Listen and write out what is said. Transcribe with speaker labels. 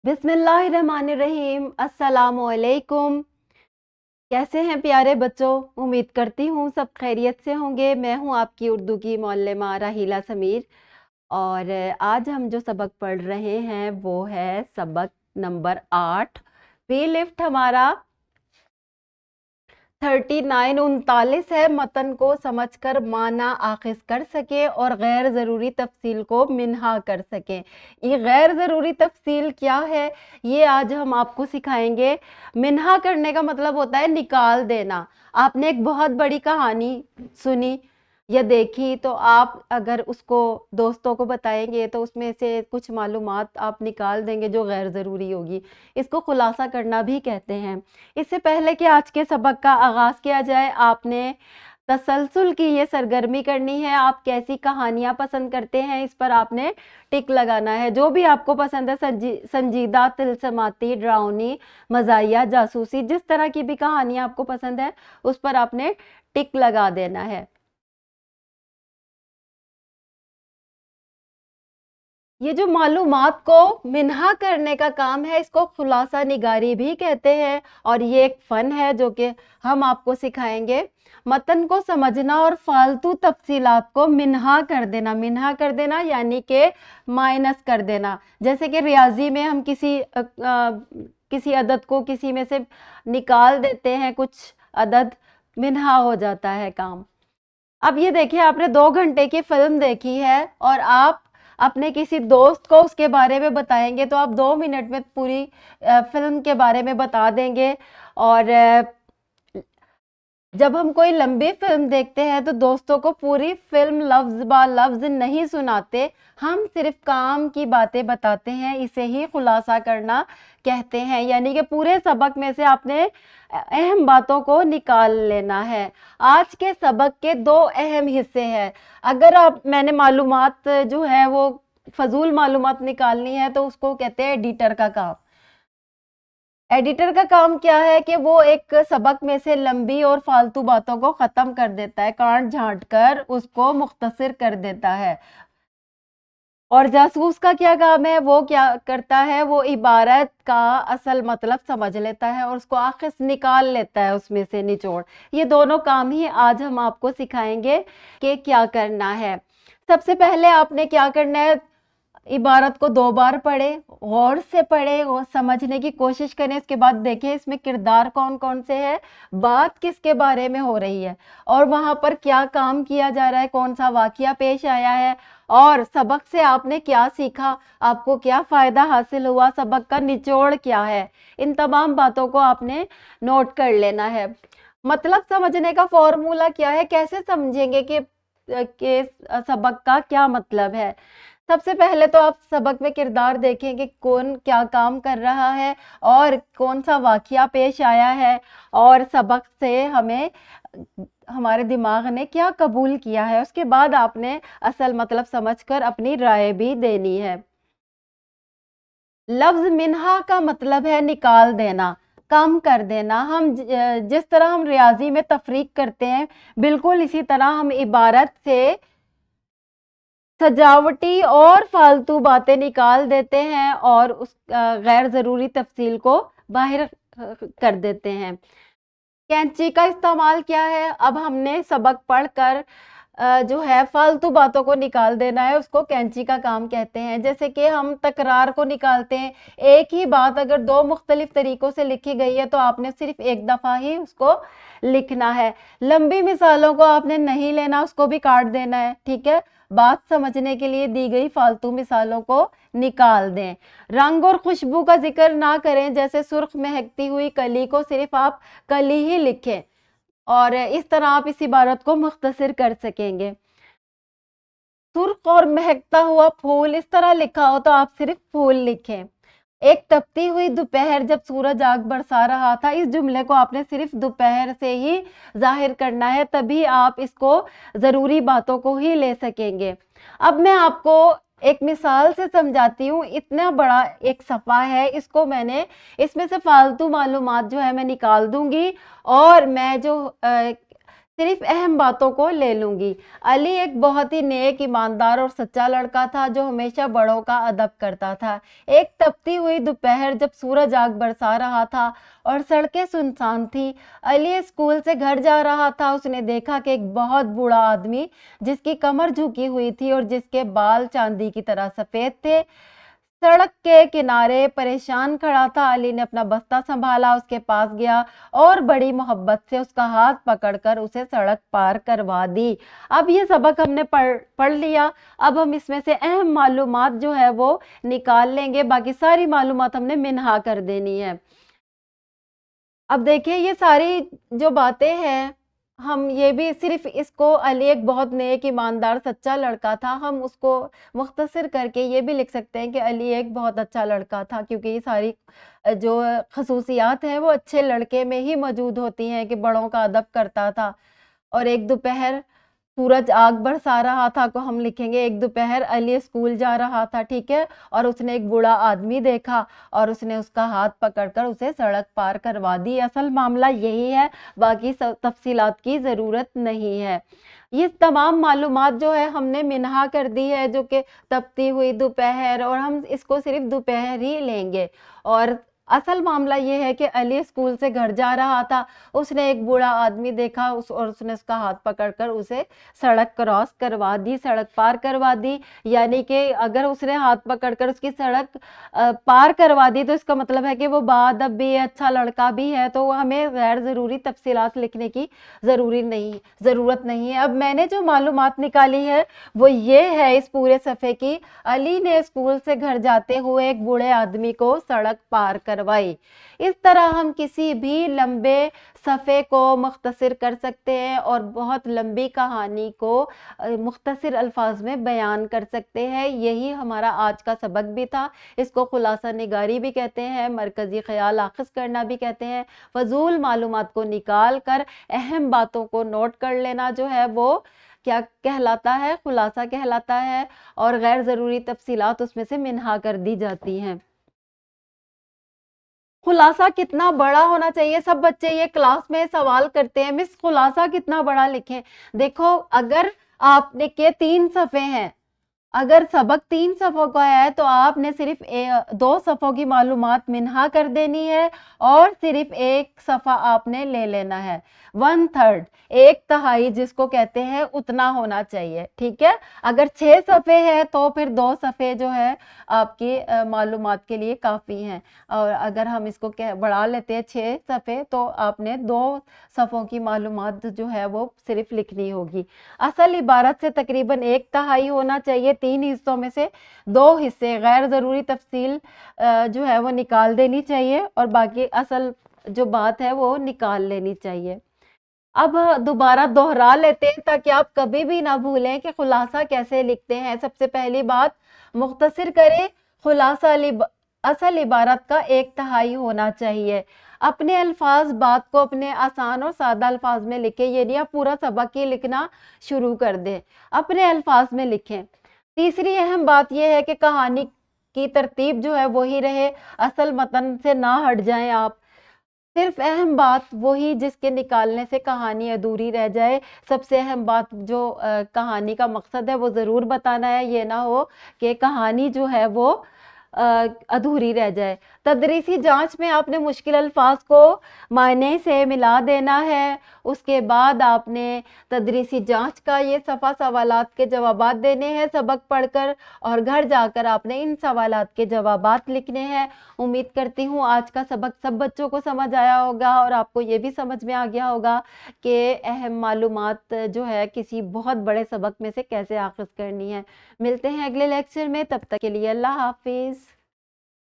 Speaker 1: बिस्मिल्लाहिर्रहमानिर्रहीम। अस्सलाम वालेकुम। कैसे हैं प्यारे बच्चों? उम्मीद करती हूँ सब खैरियत से होंगे। मैं हूँ आपकी उर्दू की मौल्लिमा राहीला समीर, और आज हम जो सबक पढ़ रहे हैं वो है सबक नंबर 8। वी लिफ्ट हमारा 39 है। मतन को समझकर माना आखिज कर सके और गैर ज़रूरी तफसील को मिन्हा कर सके। ये गैर ज़रूरी तफसील क्या है, ये आज हम आपको सिखाएंगे। मिन्हा करने का मतलब होता है निकाल देना। आपने एक बहुत बड़ी कहानी सुनी या देखी, तो आप अगर उसको दोस्तों को बताएंगे तो उसमें से कुछ मालूमात आप निकाल देंगे जो गैर ज़रूरी होगी। इसको खुलासा करना भी कहते हैं। इससे पहले कि आज के सबक का आगाज़ किया जाए, आपने तसलसल की ये सरगर्मी करनी है। आप कैसी कहानियाँ पसंद करते हैं, इस पर आपने टिक लगाना है। जो भी आपको पसंद है, संजीदा, तिलस्माती, ड्राउनी, मज़ाहिया, जासूसी, जिस तरह की भी कहानियाँ आपको पसंद है उस पर आपने टिक लगा देना है। ये जो मालूमात को मिन्हा करने का काम है, इसको खुलासा निगारी भी कहते हैं, और ये एक फ़न है जो कि हम आपको सिखाएंगे। मतन को समझना और फालतू तफसीलात को मिन्हा कर देना। मिन्हा कर देना यानी कि माइनस कर देना। जैसे कि रियाजी में हम किसी अदद को किसी में से निकाल देते हैं, कुछ अदद मिन्हा हो जाता है काम। अब ये देखिए, आपने 2 घंटे की फिल्म देखी है और आप अपने किसी दोस्त को उसके बारे में बताएंगे तो आप 2 मिनट में पूरी फिल्म के बारे में बता देंगे। और जब हम कोई लंबी फिल्म देखते हैं तो दोस्तों को पूरी फिल्म लफ्ज बा लफ्ज नहीं सुनाते, हम सिर्फ काम की बातें बताते हैं। इसे ही खुलासा करना कहते हैं। यानी कि पूरे सबक में से आपने अहम बातों को निकाल लेना है। आज के सबक के 2 अहम हिस्से हैं। अगर मैंने मालूमात जो है वो फजूल मालूमात निकालनी है तो उसको कहते हैं एडिटर का काम। एडिटर का काम क्या है कि वो एक सबक में से लंबी और फालतू बातों को खत्म कर देता है, काट झांट कर उसको मुख्तसर कर देता है। और जासूस का क्या काम है, वो क्या करता है, वो इबारत का असल मतलब समझ लेता है और उसको आखिर निकाल लेता है उसमें से निचोड़। ये दोनों काम ही आज हम आपको सिखाएंगे कि क्या करना है। सबसे पहले आपने क्या करना है, इबारत को 2 बार पढ़े, गौर से पढ़े और समझने की कोशिश करें। इसके बाद देखें इसमें किरदार कौन कौन से हैं, बात किसके बारे में हो रही है और वहां पर क्या काम किया जा रहा है, कौन सा वाकया पेश आया है और सबक से आपने क्या सीखा, आपको क्या फायदा हासिल हुआ, सबक का निचोड़ क्या है। इन तमाम बातों को आपने नोट कर लेना है। मतलब समझने का फॉर्मूला क्या है, कैसे समझेंगे कि सबक का क्या मतलब है। सबसे पहले तो आप सबक में किरदार देखें कि कौन क्या काम कर रहा है और कौन सा वाकया पेश आया है और सबक से हमें हमारे दिमाग ने क्या कबूल किया है। उसके बाद आपने असल मतलब समझकर अपनी राय भी देनी है। लफ्ज मिन्हा का मतलब है निकाल देना, कम कर देना। हम जिस तरह हम रियाजी में तफरीक करते हैं, बिल्कुल इसी तरह हम इबारत से सजावटी और फालतू बातें निकाल देते हैं और उस गैर ज़रूरी तफसील को बाहर कर देते हैं। कैंची का इस्तेमाल क्या है, अब हमने सबक पढ़कर जो है फालतू बातों को निकाल देना है, उसको कैंची का काम कहते हैं। जैसे कि हम तकरार को निकालते हैं। एक ही बात अगर 2 मुख्तलिफ तरीकों से लिखी गई है तो आपने सिर्फ एक दफ़ा ही उसको लिखना है। लंबी मिसालों को आपने नहीं लेना, उसको भी काट देना है, ठीक है। बात समझने के लिए दी गई फालतू मिसालों को निकाल दें। रंग और खुशबू का जिक्र ना करें, जैसे सुर्ख महकती हुई कली को सिर्फ आप कली ही लिखें और इस तरह आप इस इबारत को मुख्तसर कर सकेंगे। सुर्ख और महकता हुआ फूल इस तरह लिखा हो तो आप सिर्फ फूल लिखें। एक तपती हुई दोपहर जब सूरज आग बरसा रहा था, इस जुमले को आपने सिर्फ दोपहर से ही जाहिर करना है, तभी आप इसको ज़रूरी बातों को ही ले सकेंगे। अब मैं आपको एक मिसाल से समझाती हूँ। इतना बड़ा एक सफ़ा है, इसको मैंने इसमें से फालतू मालूमात जो है मैं निकाल दूंगी और मैं जो صرف اہم باتوں کو لے لوں گی۔ علی ایک بہت ہی نیک، ایماندار اور سچا لڑکا تھا جو ہمیشہ بڑوں کا ادب کرتا تھا۔ ایک تپتی ہوئی دوپہر جب سورج آگ برسا رہا تھا اور سڑکیں سنسان تھی، علی اسکول سے گھر جا رہا تھا۔ اس نے دیکھا کہ ایک بہت بوڑھا آدمی جس کی کمر جھکی ہوئی تھی اور جس کے بال چاندی کی طرح سفید تھے، سڑک کے کنارے پریشان کھڑا تھا۔ علی نے اپنا بستہ سنبھالا، اس کے پاس گیا اور بڑی محبت سے اس کا ہاتھ پکڑ کر اسے سڑک پار کروا دی۔ اب یہ سبق ہم نے پڑھ لیا۔ اب ہم اس میں سے اہم معلومات جو ہے وہ نکال لیں گے، باقی ساری معلومات ہم نے منہا کر دینی ہے۔ اب دیکھیں یہ ساری جو باتیں ہیں، ہم یہ بھی صرف اس کو، علی ایک بہت نیک، ایماندار، سچا لڑکا تھا، ہم اس کو مختصر کر کے یہ بھی لکھ سکتے ہیں کہ علی ایک بہت اچھا لڑکا تھا، کیونکہ یہ ساری جو خصوصیات ہیں وہ اچھے لڑکے میں ہی موجود ہوتی ہیں، کہ بڑوں کا ادب کرتا تھا۔ اور ایک دوپہر سورج آگ برسا رہا تھا کو ہم لکھیں گے ایک دوپہر علی اسکول جا رہا تھا، ٹھیک ہے، اور اس نے ایک بوڑھا آدمی دیکھا اور اس نے اس کا ہاتھ پکڑ کر اسے سڑک پار کروا دی۔ اصل معاملہ یہی ہے، باقی تفصیلات کی ضرورت نہیں ہے۔ یہ تمام معلومات جو ہے ہم نے منہا کر دی ہے، جو کہ تپتی ہوئی دوپہر، اور ہم اس کو صرف دوپہر ہی لیں گے۔ اور اصل معاملہ یہ ہے کہ علی اسکول سے گھر جا رہا تھا، اس نے ایک بوڑھا آدمی دیکھا اور اس نے اس کا ہاتھ پکڑ کر اسے سڑک کراس کروا دی، سڑک پار کروا دی۔ یعنی کہ اگر اس نے ہاتھ پکڑ کر اس کی سڑک پار کروا دی تو اس کا مطلب ہے کہ وہ باادب بھی ہے، اچھا لڑکا بھی ہے، تو ہمیں غیر ضروری تفصیلات لکھنے کی ضرورت نہیں ہے۔ اب میں نے جو معلومات نکالی ہے وہ یہ ہے اس پورے صفحے کی: علی نے اسکول سے گھر جاتے ہوئے ایک بوڑھے آدمی کو سڑک پار کروائی۔ اس طرح ہم کسی بھی لمبے صفحے کو مختصر کر سکتے ہیں اور بہت لمبی کہانی کو مختصر الفاظ میں بیان کر سکتے ہیں۔ یہی ہمارا آج کا سبق بھی تھا۔ اس کو خلاصہ نگاری بھی کہتے ہیں، مرکزی خیال اخذ کرنا بھی کہتے ہیں۔ فضول معلومات کو نکال کر اہم باتوں کو نوٹ کر لینا جو ہے وہ کیا کہلاتا ہے؟ خلاصہ کہلاتا ہے، اور غیر ضروری تفصیلات اس میں سے منہا کر دی جاتی ہیں۔ خلاصہ کتنا بڑا ہونا چاہیے؟ سب بچے یہ کلاس میں سوال کرتے ہیں، مس خلاصہ کتنا بڑا لکھیں؟ دیکھو، اگر آپ نے کہ 3 صفحے ہیں، اگر سبق 3 صفحوں کا ہے تو آپ نے صرف 2 صفحوں کی معلومات منہا کر دینی ہے اور صرف 1 صفحہ آپ نے لے لینا ہے۔ 1/3، 1/3 جس کو کہتے ہیں، اتنا ہونا چاہیے، ٹھیک ہے۔ اگر 6 صفحے ہیں تو پھر 2 صفحے جو ہے آپ کی معلومات کے لیے کافی ہیں، اور اگر ہم اس کو بڑھا لیتے ہیں 6 صفحے تو آپ نے 2 صفحوں کی معلومات جو ہے وہ صرف لکھنی ہوگی۔ اصل عبارت سے تقریباً 1/3 ہونا چاہیے، 3 حصوں میں سے 2 حصے غیر ضروری تفصیل جو ہے وہ نکال دینی چاہیے، اور باقی اصل جو بات ہے وہ نکال لینی چاہیے۔ اب دوبارہ دوہرا لیتے ہیں تاکہ آپ کبھی بھی نہ بھولیں کہ خلاصہ کیسے لکھتے ہیں۔ سب سے پہلی بات، مختصر کریں، خلاصہ اصل عبارت کا 1/3 ہونا چاہیے۔ اپنے الفاظ بات کو اپنے آسان اور سادہ الفاظ میں لکھیں، یہ نہیں آپ پورا سبق ہی لکھنا شروع کر دیں، اپنے الفاظ میں لکھیں۔ تیسری اہم بات یہ ہے کہ کہانی کی ترتیب جو ہے وہی رہے، اصل متن سے نہ ہٹ جائیں آپ۔ صرف اہم بات وہی جس کے نکالنے سے کہانی ادھوری رہ جائے۔ سب سے اہم بات جو کہانی کا مقصد ہے وہ ضرور بتانا ہے، یہ نہ ہو کہ کہانی جو ہے وہ ادھوری رہ جائے۔ تدریسی جانچ میں آپ نے مشکل الفاظ کو معنی سے ملا دینا ہے۔ اس کے بعد آپ نے تدریسی جانچ کا یہ صفحہ سوالات کے جوابات دینے ہیں سبق پڑھ کر، اور گھر جا کر آپ نے ان سوالات کے جوابات لکھنے ہیں۔ امید کرتی ہوں آج کا سبق سب بچوں کو سمجھ آیا ہوگا، اور آپ کو یہ بھی سمجھ میں آ گیا ہوگا کہ اہم معلومات جو ہے کسی بہت بڑے سبق میں سے کیسے اخذ کرنی ہے۔ ملتے ہیں اگلے لیکچر میں، تب تک کے لیے اللہ حافظ۔